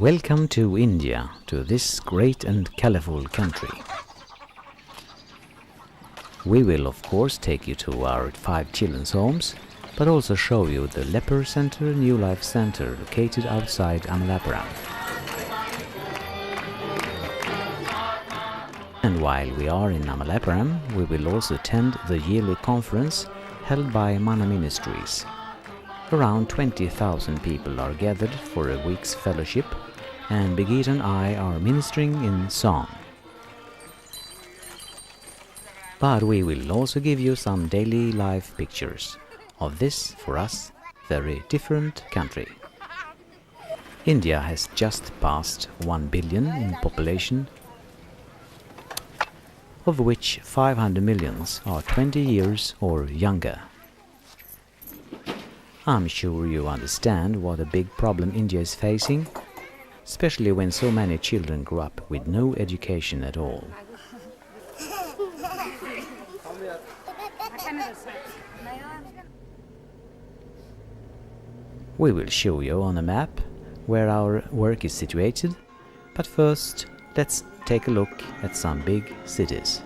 Welcome to India, to this great and colorful country. We will of course take you to our 5 children's homes, but also show you the Leper Center, New Life Center, located outside Amalapuram. And while we are in Amalapuram, we will also attend the yearly conference held by Mana Ministries. Around 20,000 people are gathered for a week's fellowship, and BirGitta and I are ministering in song. But we will also give you some daily life pictures of this, for us, very different country. India has just passed 1 billion in population, of which 500 millions are 20 years or younger. I'm sure you understand what a big problem India is facing, especially when so many children grow up with no education at all. We will show you on a map where our work is situated, but first let's take a look at some big cities.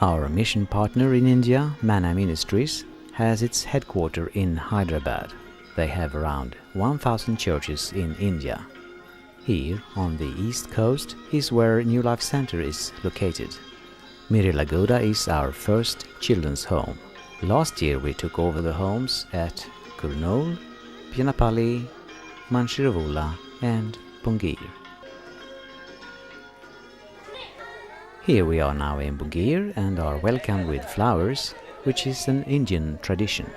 Our mission partner in India, Mana Ministries, has its headquarters in Hyderabad. They have around 1,000 churches in India. Here, on the east coast, is where New Life Center is located. Miralaguda is our first children's home. Last year we took over the homes at Kurnool, Pianapalli, Manchiravula and Bungir. Here we are now in Bungir and are welcomed with flowers, which is an Indian tradition.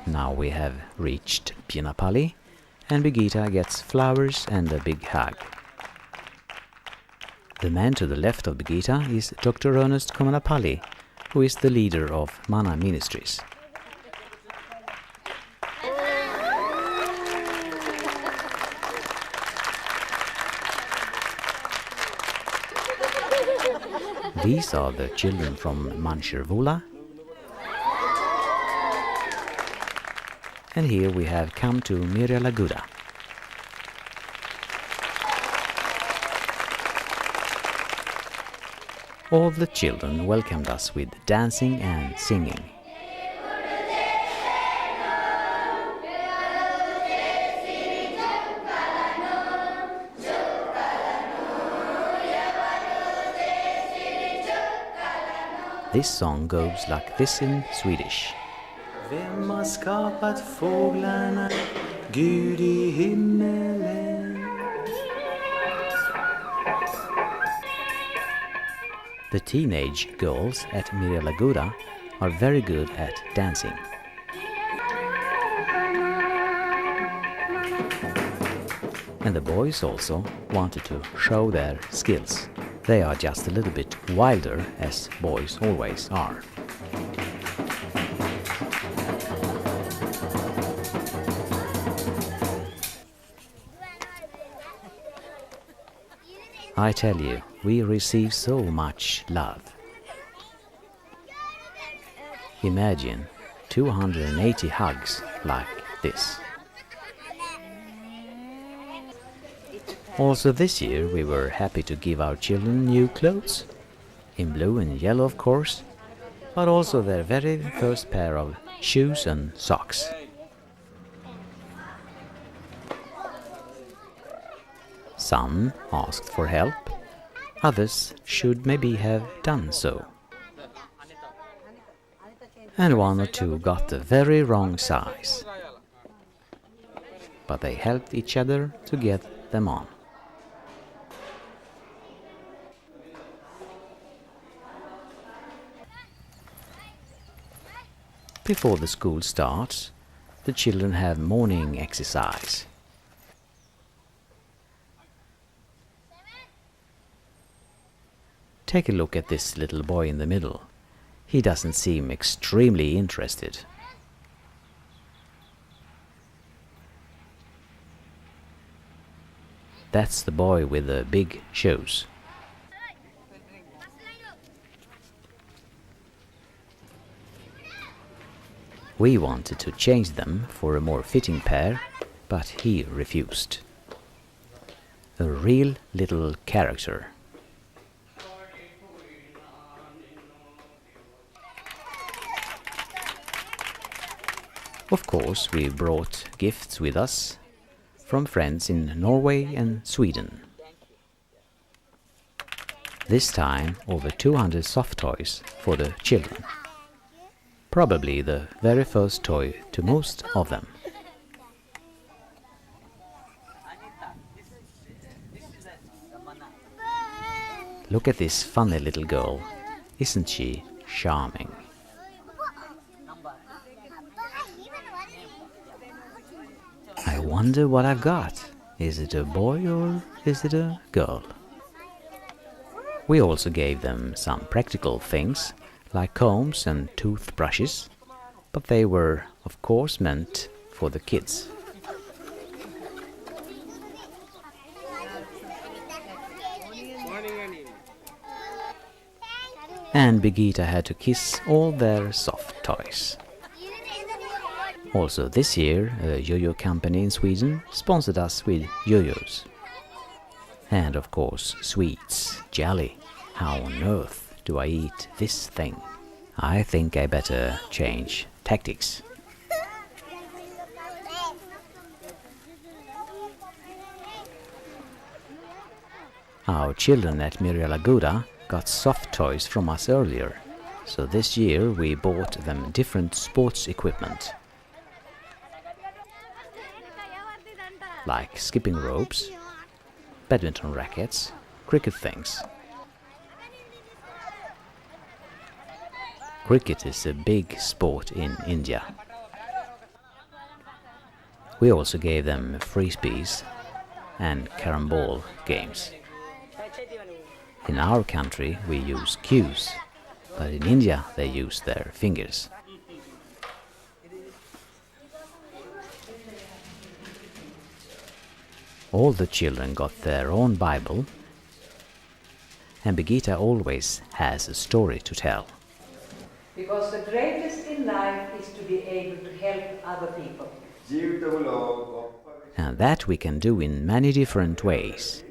Now we have reached Pianapalli, and BirGitta gets flowers and a big hug. The man to the left of BirGitta is Dr. Ernest Komanapalli, who is the leader of Mana Ministries. These are the children from Manchiravula. And here we have come to Miralaguda. All the children welcomed us with dancing and singing. This song goes like this in Swedish. Vem har skapat fåglarna, Gud i himmelen? The teenage girls at Miralaguda are very good at dancing. And the boys also wanted to show their skills. They are just a little bit wilder, as boys always are. I tell you, we receive so much love. Imagine 280 hugs like this. Also this year we were happy to give our children new clothes, in blue and yellow of course, but also their very first pair of shoes and socks. Some asked for help, others should maybe have done so. And 1 or 2 got the very wrong size. But they helped each other to get them on. Before the school starts, the children have morning exercise. Take a look at this little boy in the middle. He doesn't seem extremely interested. That's the boy with the big shoes. We wanted to change them for a more fitting pair, but he refused. A real little character. Of course, we brought gifts with us from friends in Norway and Sweden. This time over 200 soft toys for the children. Probably the very first toy to most of them. Look at this funny little girl. Isn't she charming? I wonder what I've got. Is it a boy or is it a girl? We also gave them some practical things, like combs and toothbrushes, but they were, of course, meant for the kids. And BirGitta had to kiss all their soft toys. Also this year, a yo-yo company in Sweden sponsored us with yo-yos. And of course, sweets, jelly. How on earth do I eat this thing? I think I better change tactics. Our children at BirGitta got soft toys from us earlier, so this year we bought them different sports equipment. Like skipping ropes, badminton rackets, cricket things. Cricket is a big sport in India. We also gave them frisbees and carom ball games. In our country we use cues, but in India they use their fingers. All the children got their own Bible, and BirGitta always has a story to tell. Because the greatest in life is to be able to help other people. And that we can do in many different ways.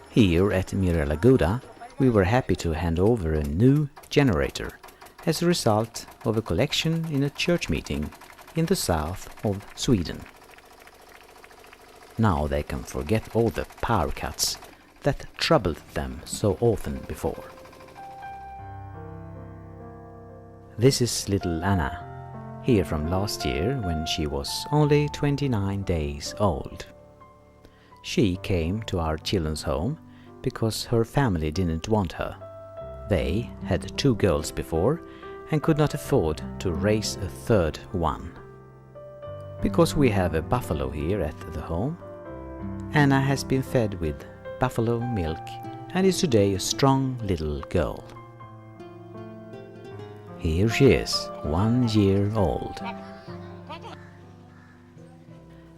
Here at BirGitta, we were happy to hand over a new generator as a result of a collection in a church meeting in the south of Sweden. Now they can forget all the power cuts that troubled them so often before. This is little Anna, here from last year when she was only 29 days old. She came to our children's home because her family didn't want her. They had 2 girls before and could not afford to raise a third one. Because we have a buffalo here at the home, Anna has been fed with buffalo milk and is today a strong little girl. Here she is, 1 year old.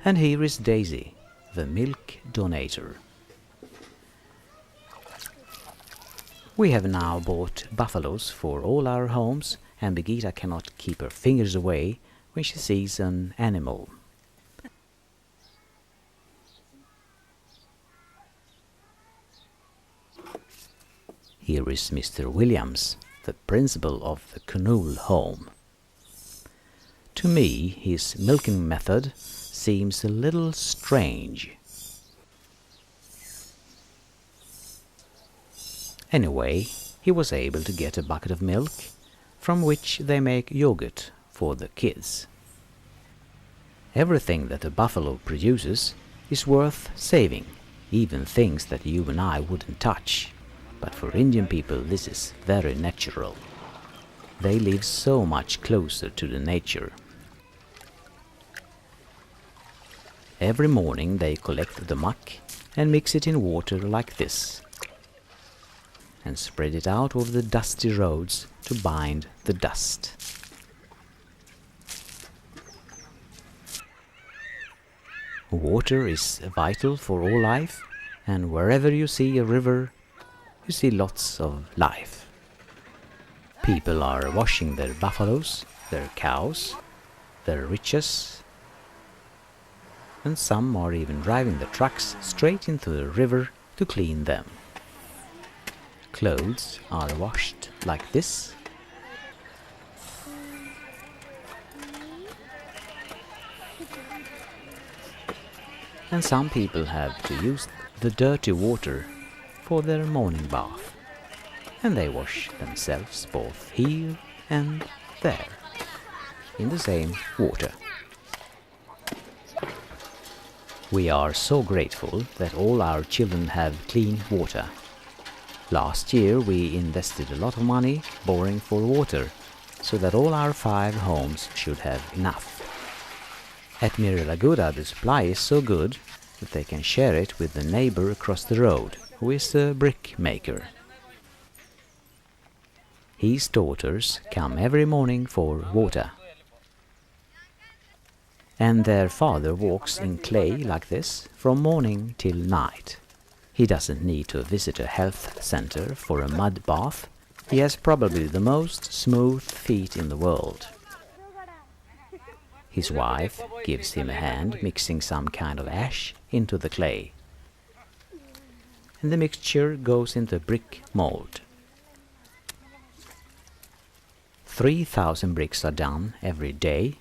And here is Daisy, the milk donator. We have now bought buffaloes for all our homes, and BirGitta cannot keep her fingers away when she sees an animal. Here is Mr. Williams, the principal of the Knoll home. To me, his milking method seems a little strange. Anyway, he was able to get a bucket of milk, from which they make yogurt for the kids. Everything that a buffalo produces is worth saving, even things that you and I wouldn't touch. But for Indian people this is very natural. They live so much closer to the nature. Every morning they collect the muck and mix it in water like this, and spread it out over the dusty roads to bind the dust. Water is vital for all life, and wherever you see a river, you see lots of life. People are washing their buffaloes, their cows, their riches, and some are even driving the trucks straight into the river to clean them. Clothes are washed like this. And some people have to use the dirty water for their morning bath. And they wash themselves both here and there, in the same water. We are so grateful that all our children have clean water. Last year we invested a lot of money boring for water, so that all our 5 homes should have enough. At Miralaguda the supply is so good that they can share it with the neighbor across the road, who is a brick maker. His daughters come every morning for water. And their father walks in clay like this from morning till night. He doesn't need to visit a health center for a mud bath. He has probably the most smooth feet in the world. His wife gives him a hand mixing some kind of ash into the clay. And the mixture goes into a brick mold. 3,000 bricks are done every day,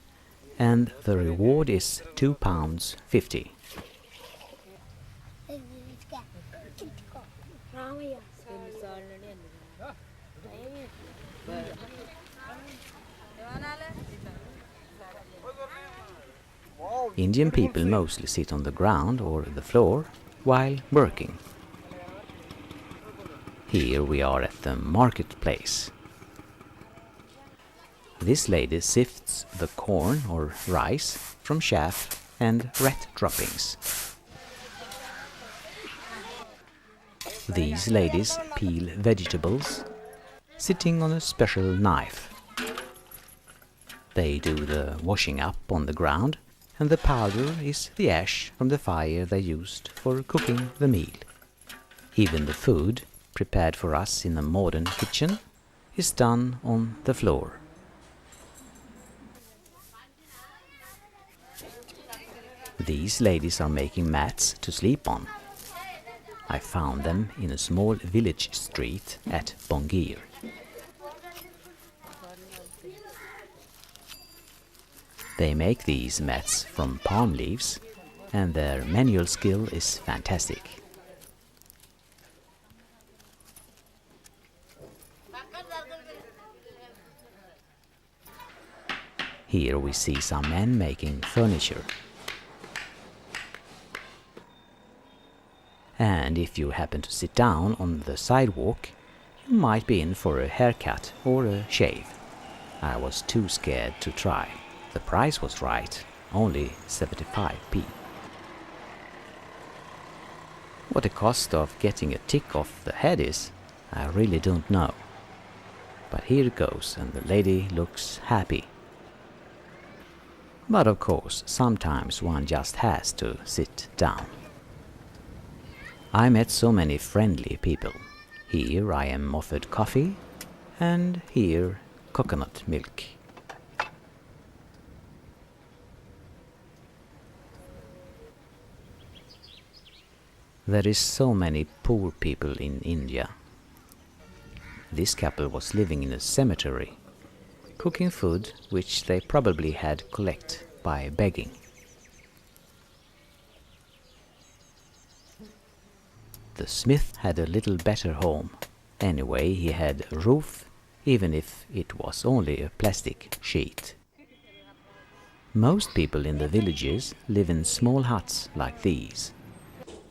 and the reward is £2.50. Indian people mostly sit on the ground or the floor while working. Here we are at the marketplace. This lady sifts the corn or rice from chaff and rat droppings. These ladies peel vegetables, sitting on a special knife. They do the washing up on the ground, and the powder is the ash from the fire they used for cooking the meal. Even the food, prepared for us in a modern kitchen, is done on the floor. These ladies are making mats to sleep on. I found them in a small village street at Bongir. They make these mats from palm leaves, and their manual skill is fantastic. Here we see some men making furniture. And if you happen to sit down on the sidewalk, you might be in for a haircut or a shave. I was too scared to try. The price was right, only 75p. What the cost of getting a tick off the head is, I really don't know. But here it goes, and the lady looks happy. But of course, sometimes one just has to sit down. I met so many friendly people. Here I am offered coffee, and here coconut milk. There is so many poor people in India. This couple was living in a cemetery, cooking food which they probably had collected by begging. The smith had a little better home. Anyway, he had a roof, even if it was only a plastic sheet. Most people in the villages live in small huts like these.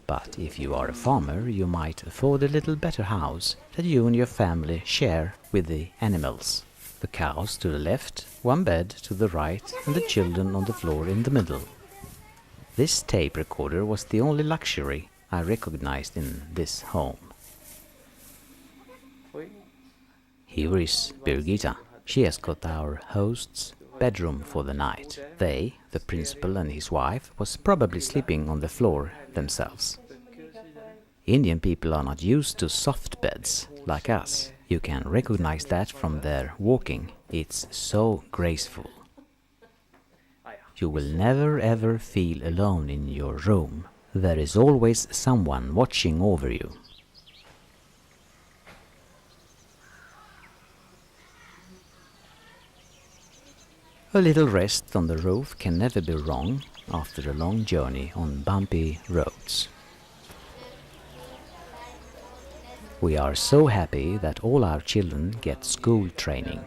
But if you are a farmer, you might afford a little better house that you and your family share with the animals. The cows to the left, one bed to the right, and the children on the floor in the middle. This tape recorder was the only luxury I recognized in this home. Here is BirGitta. She has got our host's bedroom for the night. They, the principal and his wife, was probably sleeping on the floor themselves. Indian people are not used to soft beds like us. You can recognize that from their walking. It's so graceful. You will never ever feel alone in your room. There is always someone watching over you. A little rest on the roof can never be wrong after a long journey on bumpy roads. We are so happy that all our children get school training.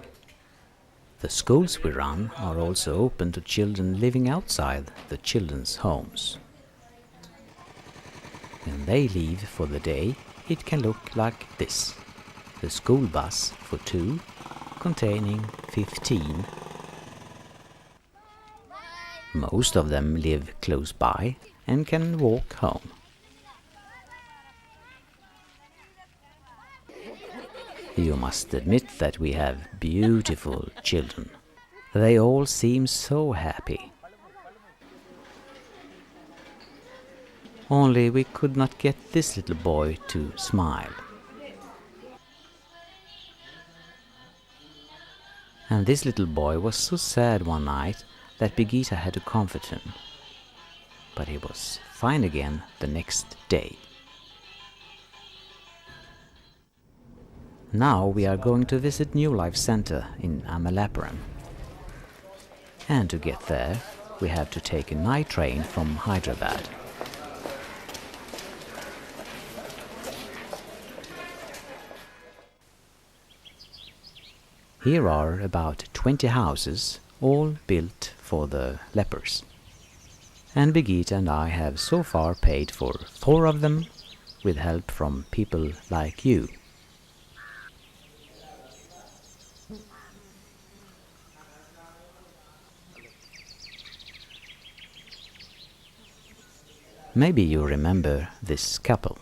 The schools we run are also open to children living outside the children's homes. When they leave for the day, it can look like this. The school bus for 2, containing 15. Most of them live close by and can walk home. You must admit that we have beautiful children. They all seem so happy. Only we could not get this little boy to smile. And this little boy was so sad one night that BirGitta had to comfort him. But he was fine again the next day. Now we are going to visit New Life Center in Amalapuram. And to get there, we have to take a night train from Hyderabad. Here are about 20 houses, all built for the lepers. And BirGitta and I have so far paid for 4 of them, with help from people like you. Maybe you remember this couple.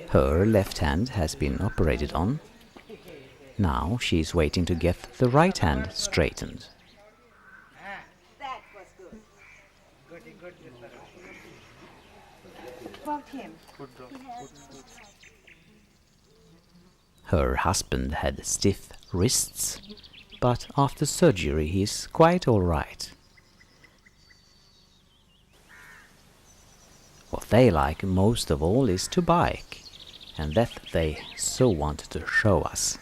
Her left hand has been operated on. Now she is waiting to get the right hand straightened. That was good. About him. Her husband had stiff wrists, but after surgery he is quite all right. What they like most of all is to bike, and that they so want to show us.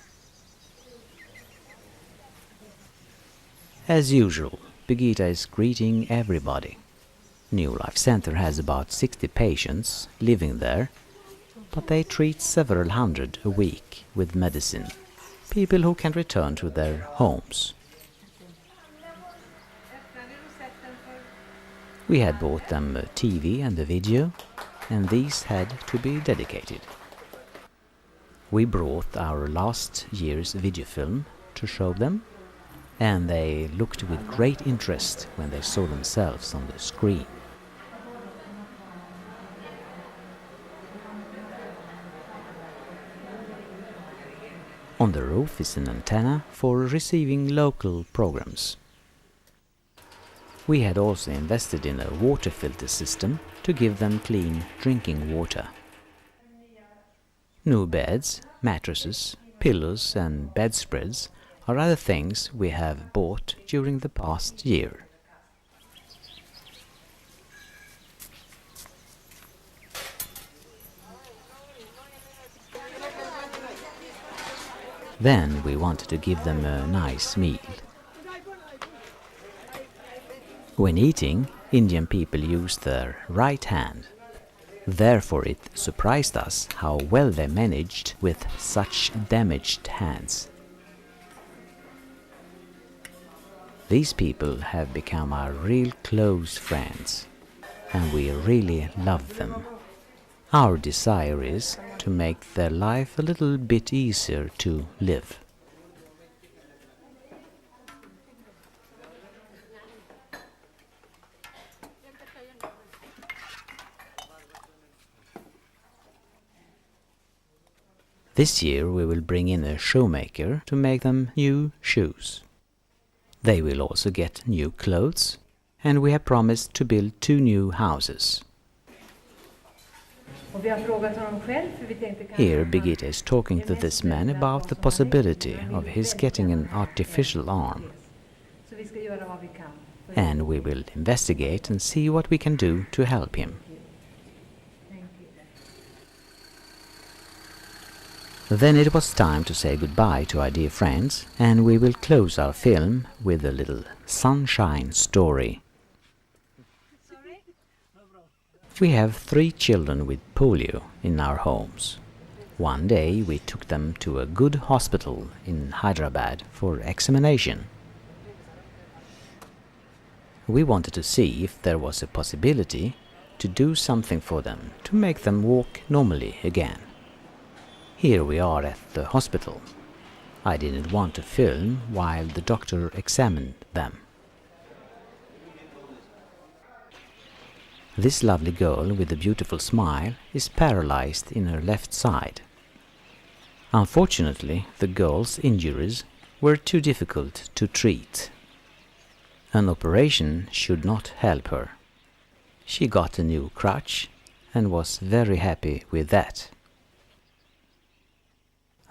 As usual, BirGitta is greeting everybody. New Life Center has about 60 patients living there, but they treat several hundred a week with medicine, people who can return to their homes. We had bought them a TV and a video, and these had to be dedicated. We brought our last year's video film to show them, and they looked with great interest when they saw themselves on the screen. On the roof is an antenna for receiving local programs. We had also invested in a water filter system to give them clean drinking water. New beds, mattresses, pillows and bedspreads are other things we have bought during the past year. Then we wanted to give them a nice meal. When eating, Indian people use their right hand. Therefore it surprised us how well they managed with such damaged hands. These people have become our real close friends, and we really love them. Our desire is to make their life a little bit easier to live. This year we will bring in a shoemaker to make them new shoes. They will also get new clothes, and we have promised to build 2 new houses. Here BirGitta is talking to this man about the possibility of his getting an artificial arm. And we will investigate and see what we can do to help him. Then it was time to say goodbye to our dear friends, and we will close our film with a little sunshine story. We have 3 children with polio in our homes. One day we took them to a good hospital in Hyderabad for examination. We wanted to see if there was a possibility to do something for them to make them walk normally again. Here we are at the hospital. I didn't want to film while the doctor examined them. This lovely girl with a beautiful smile is paralyzed in her left side. Unfortunately, the girl's injuries were too difficult to treat. An operation should not help her. She got a new crutch and was very happy with that.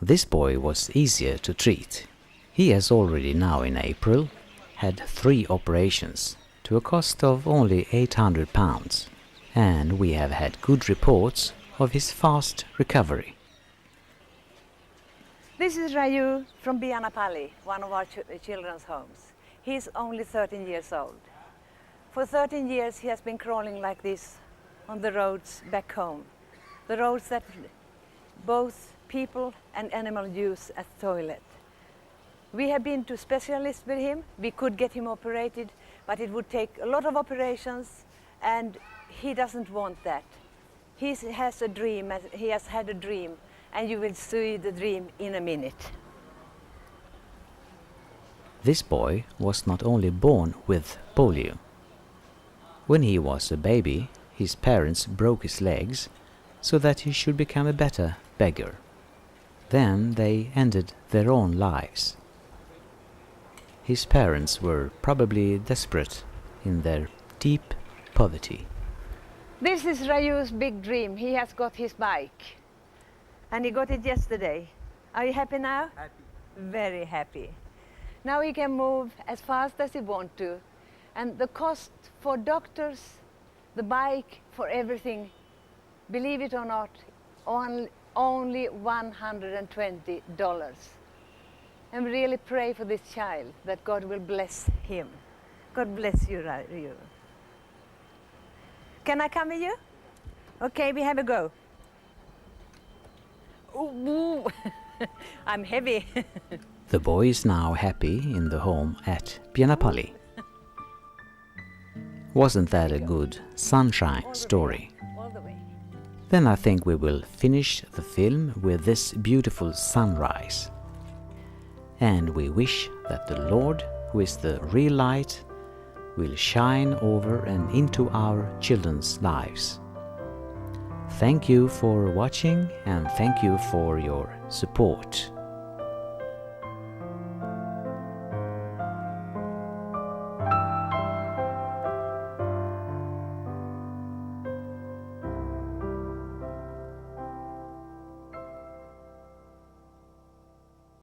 This boy was easier to treat. He has already now in April had 3 operations to a cost of only £800, and we have had good reports of his fast recovery. This is Raju from Bianapalli, one of our children's homes. He is only 13 years old. For 13 years he has been crawling like this on the roads back home. The roads that both people and animals use as toilet. We have been to specialists with him. We could get him operated, but it would take a lot of operations, and he doesn't want that. He has a dream, he has had a dream, and you will see the dream in a minute. This boy was not only born with polio. When he was a baby, his parents broke his legs so that he should become a better beggar. Then they ended their own lives. His parents were probably desperate in their deep poverty. This is Raju's big dream. He has got his bike. And he got it yesterday. Are you happy now? Happy. Very happy. Now he can move as fast as he wants to. And the cost for doctors, the bike, for everything, believe it or not, only $120. And we really pray for this child, that God will bless him. God bless you, Raju. Can I come with you? Okay, we have a go. Ooh, I'm heavy. The boy is now happy in the home at Bianapalli. Wasn't that a good sunshine story? All the way. Then I think we will finish the film with this beautiful sunrise. And we wish that the Lord, who is the real light, will shine over and into our children's lives. Thank you for watching, and thank you for your support.